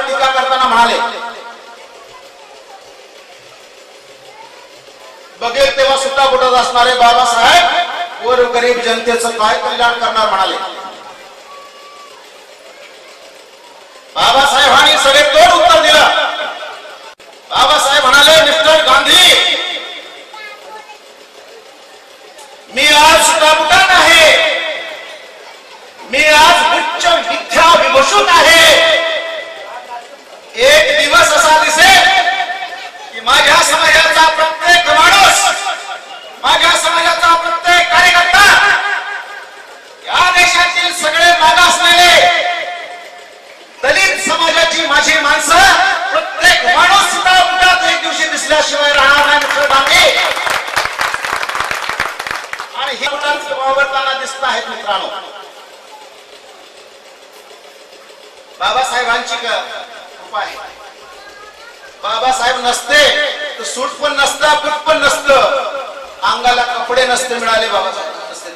टीका करताना म्हणाले, बघेल तेव्हा सुट्टा बुटत असणारे बाबासाहेब वर गरीब जनतेचं काय कल्याण करणार म्हणाले. बाबासाहेबांनी सडेतोड उत्तर दिलं. बाबासाहेब म्हणाले, मिस्टर गांधी, मी आज सुटाबुटा नाही, मी आज उच्च विद्या विभूषित आहे. एक दिवस असा दिसेल की माझ्या समाजाचा प्रत्येक माणूस, माझ्या समाजाचा प्रत्येक कार्यकर्ता, या देशातील सगळे मागासलेले दलित समाजाची माझी माणसं, प्रत्येक माणूस सुटाबुटात एक दिवशी दिसल्याशिवाय राहणार नाही मिस्टर गांधी. आणि हे वावरताना दिसत आहेत मित्रांनो. बाबासाहेबांची कृपा आहे. बाबासाहेब नसते तर सूट पण नसतं, बूट पण नसतं, अंगाला कपडे नसते मिळाले बाबासाहेब नसते.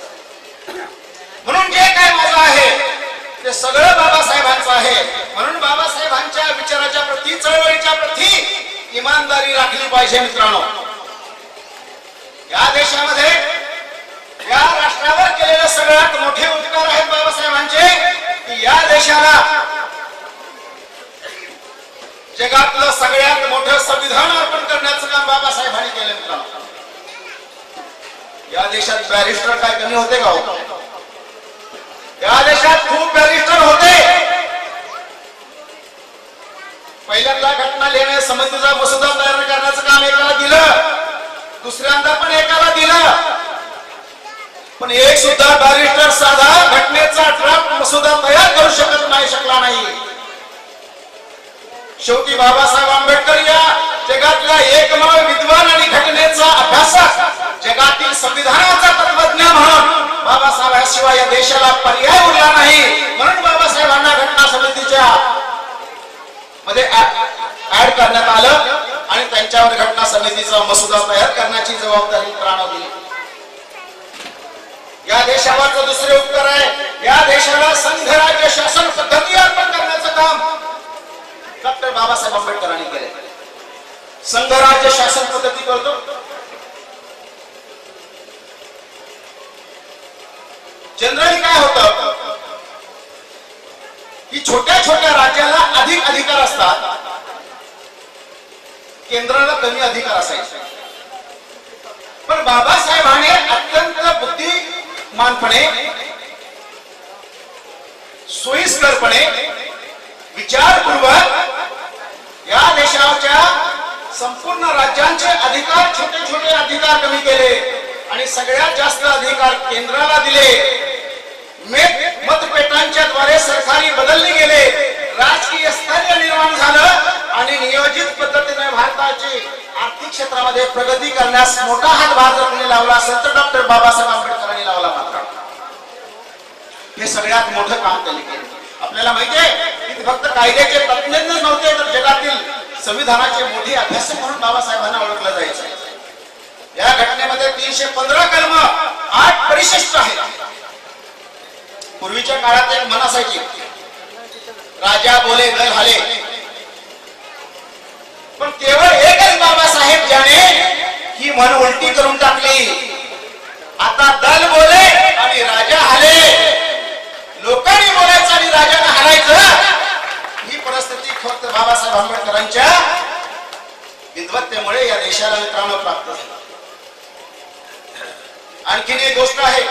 म्हणून जे काय माझं आहे ते सगळं बाबासाहेबांचं आहे. म्हणून बाबासाहेबांच्या विचाराच्या प्रती, चळवळीच्या प्रती इमानदारी राखली पाहिजे मित्रांनो. या देशामध्ये, या राष्ट्रावर केलेले सगळ्यात मोठे उपकार आहेत बाबासाहेबांचे, की या देशाला जगातलं सगळ्यात मोठं संविधान अर्पण करण्याचं काम बाबासाहेबांनी केलं मित्रांनो. या देशात बॅरिस्टर काय कमी होते का हो? या देशात खूप बॅरिस्टर होते. पहिल्यांदा घटना लिहिण्या समितीचा मसुदा तयार करण्याचं काम एकाला दिलं, दुसऱ्यांदा पण एकाला दिलं, पण एक सुद्धा बॅरिस्टर साधा घटनेचा ड्राफ्ट मसुदा तयार करू शकला नाही. शेवटी बाबासाहेब आंबेडकर या जगातला एकमेव विद्वान आणि घटनेचा अभ्यासक, जगातील संविधानाचा तत्वज्ञ म्हणून बाबासाहेबांशिवाय या देशाला पर्याय उरला नाही. म्हणून बाबासाहेबांना घटना समितीच्या मध्ये ऍड करण्यात आलं आणि त्यांच्यावर घटना समितीचा मसुदा तयार करण्याची जबाबदारी मित्रांनो दिली. या देशावरचं दुसरे उत्तर आहे, या देशाला संघराज्य शासन पद्धती अर्पण करण्याचं काम डॉक्टर बाबासाहेब आंबेडकरांनी केले. संघराज्य शासन पद्धती करतो. जनरली काय होतं की छोट्या छोट्या राज्याला अधिक अधिकार असतात, केंद्राला कमी अधिकार असायचे. पण बाबासाहेबांनी अत्यंत बुद्धिमानपणे, सोयीस्करपणे, विचारपूर्वक या देशाच्या संपूर्ण राज्यांचे अधिकार, छोटे छोटे अधिकार कमी केले आणि सगळ्यात जास्त अधिकार केंद्राला दिले. मतपेटांच्या द्वारे सरकारी बदलले गेले, राजकीय स्थैर्य निर्माण झालं आणि नियोजित पद्धतीने भारताची आर्थिक क्षेत्रामध्ये प्रगती करण्यास मोठा हातभार जर कोणी लावला असेल तर डॉक्टर बाबासाहेब आंबेडकरांनी लावला. मात्र हे सगळ्यात मोठं काम त्यांनी केलं. आपल्याला माहितीये की फक्त कायद्याचे तज्ञच नव्हते, तर जगातील संविधानाचे मोठे अभ्यासक म्हणून बाबासाहेबांना ओळखलं जायचं. या घटनेमध्ये 315 कलम, 8 परिशिष्ट आहेत. पूर्वीच्या काळात एक म्हण असायची, राजा बोले दल हाले. पण केवळ एकच बाबासाहेब ज्याने ही म्हण उलटी करून टाकली. आता दल बोले आणि राजा हाले. लोकांनी बोलायचं आणि राजाने हारायचं, ही परिस्थिती फक्त बाबासाहेब आंबेडकरांच्या विद्वत्तेमुळे या देशाला मित्रांनो प्राप्त झाली. आणखीन एक गोष्ट आहे,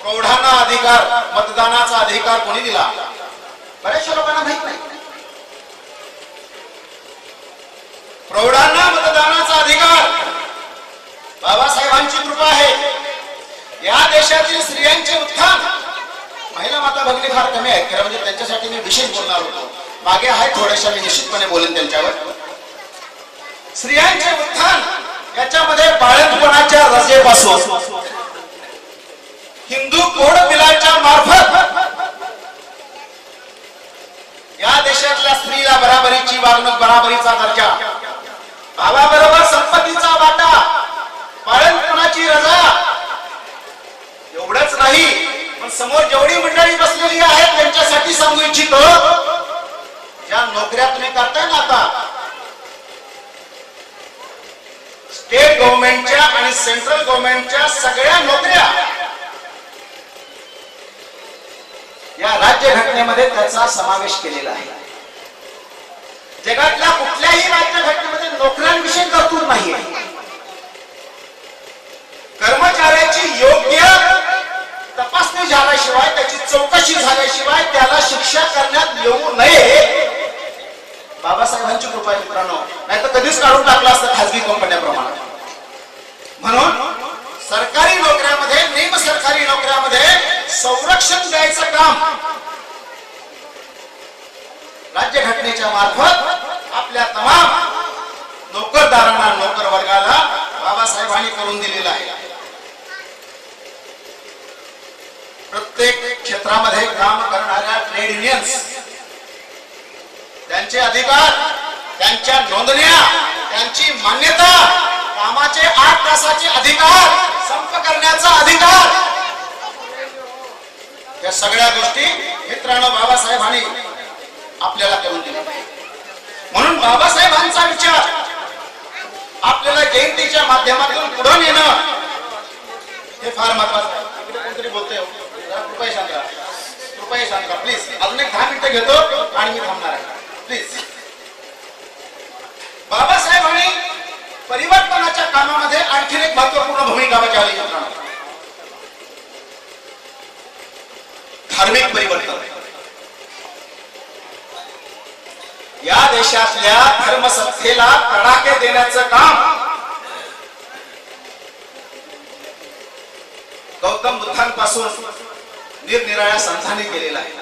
प्रौढांना अधिकार, मतदानाचा अधिकार कोणी दिला? बऱ्याचशा लोकांना माहित नाही. प्रौढांना मतदानाचा अधिकार बाबासाहेबांची कृपा आहे. या देशातील स्त्रियांचे उत्थान, महिला माता भगिनी फार कमी आहेत, खरं म्हणजे त्यांच्यासाठी मी विशेष बोलणार होतो, मागे आहे थोड्याशा, मी निश्चितपणे बोलेन त्यांच्यावर. स्त्रियांचे उत्थान याच्यामध्ये बाळंतपणाच्या रजेपासून हिंदू कोड बिलाच्या मार्फत या देशातल्या स्त्रीला बराबरीची वागणूक, बराबरीचा दर्जा, भावाबरोबर संपत्तीचा वाटा, बाळंतपणाची रजा. एवढंच नाही, पण समोर जेवढी मंडळी बसलेली आहेत त्यांच्यासाठी सांगू इच्छितो नोकऱ्या तुम्ही करताय ना आता, स्टेट गव्हर्नमेंटच्या आणि सेंट्रल गव्हर्नमेंटच्या सगळ्या नोकऱ्या या राज्यघटनेमध्ये त्याचा समावेश केलेला आहे. जगातल्या कुठल्याही राज्यघटनेमध्ये नोकऱ्यांविषयी तरतूद नाही. कर्मचाऱ्याची योग्य तपासणी झाल्याशिवाय, त्याची चौकशी झाल्याशिवाय त्याला शिक्षा करण्यात येऊ नये. बाबासाहेबांची कृपा आहे मित्रांनो, नाही तर कधीच काढून टाकलं असतं खासगी कंपन्याप्रमाणे. म्हणून सरकारी नोकऱ्यामध्ये, निम सरकारी नोकऱ्यामध्ये संरक्षण द्यायचं काम राज्यघटनेच्या मार्फत आपल्या तमाम नोकरदारांना, नोकर वर्गाला बाबासाहेबांनी करून दिलेलं आहे. प्रत्येक क्षेत्रामध्ये काम करणाऱ्या ट्रेड युनियन्स, त्यांचे अधिकार, त्यांच्या नोंदण्या, त्यांची मान्यता, कामाचे 8 तासाचे अधिकार, संप करण्याचा अधिकार, या सगळ्या गोष्टी मित्रांनो बाबासाहेबांनी आपल्याला करून दिल्या. म्हणून बाबासाहेबांचा विचार आपल्याला जयंतीच्या माध्यमातून पुढे नेणं हे फार महत्वाचं आहे. कोणतरी बोलतोय, कृपया सांगा प्लीज. अजून एक 10 मिनिटं घेतो आणि मी थांबणार आहे प्लीज. बाबासाहेबांनी परिवर्तनाच्या कामामध्ये आणखी एक महत्वपूर्ण भूमिका बजावली मित्रांनो, धार्मिक परिवर्तन. या देशातल्या धर्मसत्तेला तडाखे देण्याचं काम गौतम बुद्धांपासून निरनिराळ्या संतांनी केलेला आहे.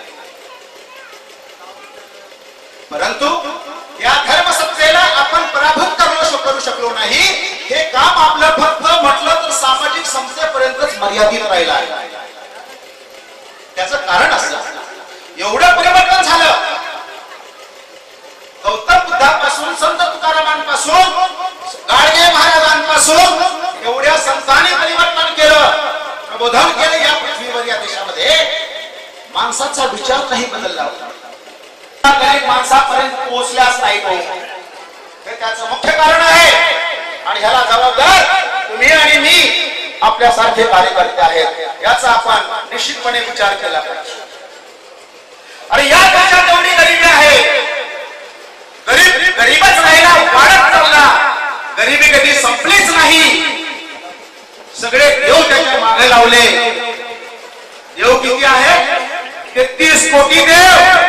परंतु या धर्मसत्तेला आपण पराभूत करू शकलो नाही. हे काम आपलं फक्त म्हटलं तर सामाजिक समतेपर्यंतच मर्यादित राहिलं आहे. त्याचं कारण असं, एवढं परिवर्तन झालं. गौतम बुद्धापासून, संत तुकारामांपासून, गाडगे महाराजांपासून एवढ्या संतांनी परिवर्तन केलं, प्रबोधन केलं या पृथ्वीवर, या देशामध्ये. माणसाचा विचार नाही बदलला, गरीब माणसापर्यंत पोहोचल्याच नाही तो. हे त्याचं मुख्य कारण आहे आणि ह्याला जबाबदार तुम्ही आणि मी आपल्यासारखे कार्यकर्ते आहेत. याचा आपण निश्चितपणे विचार केला पाहिजे. आणि या देशात एवढी गरिबी आहे, गरीबच राहिला, वाढत चालला. गरिबी कधी संपलीच नाही. सगळे देव त्याच्या मागे लावले. देव किती आहे? 33 कोटी देव.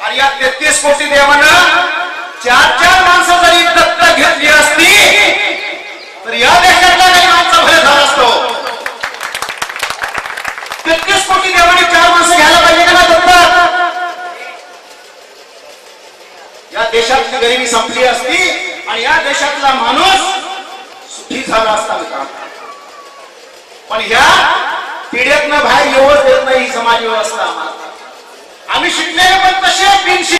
आणि या 33 कोटी देवानं 4 माणसं जरी दत्तक घेतली असती तर या देशातला काही माणसं भले झाला असतो. 33 कोटी देवाने 4 माणसं घ्यायला पाहिजे का ना दत्तक? या देशातली गरिबी संपली असती आणि या देशातला माणूस सुखी झाला असता मित्रांनो. पण ह्या पिढ्यातनं बाहेर येऊच देत नाही समाज व्यवस्था. आम्ही शिकलेले पण तसे बिनशिकलेले